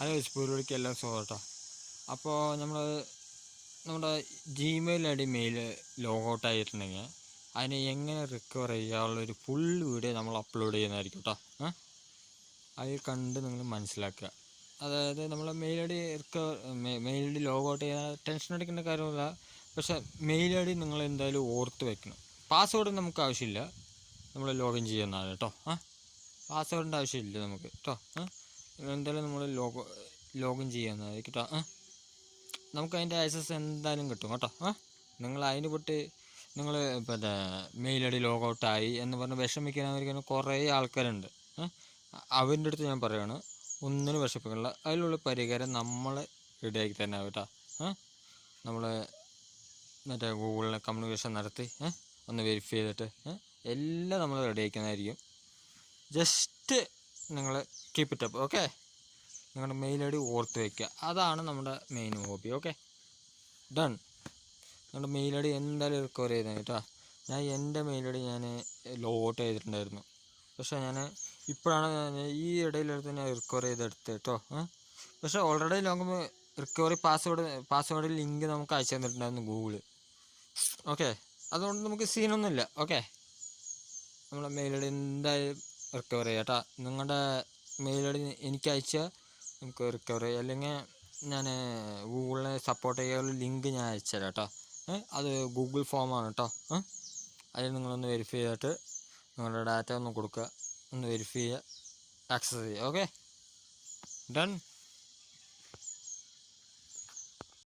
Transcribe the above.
Hello സ്പൂരിലേക്ക് എല്ലാം സ്വാഗതം. അപ്പോൾ നമ്മുടെ Gmail I D mail logout ആയിട്ടുണ്ടെങ്കിൽ അതിനെ എങ്ങനെ റിക്കവർ ചെയ്യാനുള്ളൊരു ഫുൾ വീഡിയോ നമ്മൾ അപ്ലോഡ് ചെയ്യുന്നതായിരിക്കും കേട്ടോ. അതിൽ കണ്ട് നിങ്ങൾ മനസ്സിലാക്കുക. അതായത് നമ്മളെ mail I D mail I D logout ചെയ്യാൻ ടെൻഷൻ അടിക്കേണ്ട കാര്യമില്ല. പക്ഷേ മെയിൽ ഐ ഡി നിങ്ങൾ എന്തായാലും ഓർത്ത് വെക്കണം. പാസ്വേഡ് നമുക്ക് ആവശ്യമില്ല, നമ്മൾ ലോഗിൻ ചെയ്യുന്നതാണ് കേട്ടോ. പാസ്വേഡിൻ്റെ ആവശ്യമില്ല നമുക്ക് കേട്ടോ. എന്തായാലും നമ്മൾ ലോഗിൻ ചെയ്യുന്നതായിരിക്കും കേട്ടോ. നമുക്ക് അതിൻ്റെ ആക്സസ് എന്തായാലും കിട്ടും കേട്ടോ. നിങ്ങൾ അതിന് വിട്ട് നിങ്ങൾ പിന്നെ മെയിൽ ഐ ഡി ലോഗൗട്ടായി എന്ന് പറഞ്ഞ് വിഷമിക്കാനവരിക്കുന്ന കുറേ ആൾക്കാരുണ്ട്. അവരുടെ അടുത്ത് ഞാൻ പറയുകയാണ്, ഒന്നിനും വിഷമിക്കില്ല. അതിലുള്ള പരിഹാരം നമ്മൾ റെഡിയാക്കി തന്നെ കേട്ടോ. നമ്മൾ മറ്റേ ഗൂഗിളിൽ കമ്മ്യൂണിക്കേഷൻ നടത്തി ഒന്ന് വെരിഫൈ ചെയ്തിട്ട് എല്ലാം നമ്മൾ റെഡിയാക്കുന്നതായിരിക്കും. ജസ്റ്റ് നിങ്ങൾ കീപ്പ് ഇറ്റ് അപ്പ്. ഓക്കെ, നിങ്ങളുടെ മെയിൽ ഐ ഡി ഓർത്ത് വയ്ക്കുക, അതാണ് നമ്മുടെ മെയിൻ ഹോബി. Okay, done. നിങ്ങളുടെ മെയിൽ ഐ ഡി എന്തായാലും റിക്കവർ ചെയ്തത് കേട്ടോ. ഞാൻ എൻ്റെ മെയിൽ ഐ ഡി ഞാൻ ലോഗൗട്ട് ചെയ്തിട്ടുണ്ടായിരുന്നു, പക്ഷേ ഞാൻ ഇപ്പോഴാണ് ഈ ഇടയിലെടുത്ത് ഞാൻ റിക്കവർ ചെയ്തെടുത്ത് കേട്ടോ. പക്ഷേ ഓൾറെഡി റിക്കവറി പാസ്വേഡ് ലിങ്ക് നമുക്ക് അയച്ചു തന്നിട്ടുണ്ടായിരുന്നു ഗൂഗിള്. ഓക്കെ, അതുകൊണ്ട് നമുക്ക് സീനൊന്നുമില്ല. ഓക്കെ, നമ്മളെ മെയിൽ ഐ ഡി എന്തായാലും റിക്കവർ ചെയ്യാം കേട്ടോ. നിങ്ങളുടെ മെയിൽ ഐ ഡി എനിക്ക് അയച്ചാൽ നമുക്ക് റിക്കവർ ചെയ്യാം, അല്ലെങ്കിൽ ഞാൻ ഗൂഗിളിനെ സപ്പോർട്ട് ചെയ്യാനുള്ള ലിങ്ക് ഞാൻ അയച്ചുതരാം കേട്ടോ. അത് ഗൂഗിൾ ഫോമാണ് കേട്ടോ. അതിൽ നിങ്ങളൊന്ന് വെരിഫൈ ചെയ്തിട്ട് നിങ്ങളുടെ ഡാറ്റ ഒന്ന് കൊടുക്കുക, ഒന്ന് വെരിഫൈ ചെയ്യുക, ആക്സസ് ചെയ്യുക. Okay, done.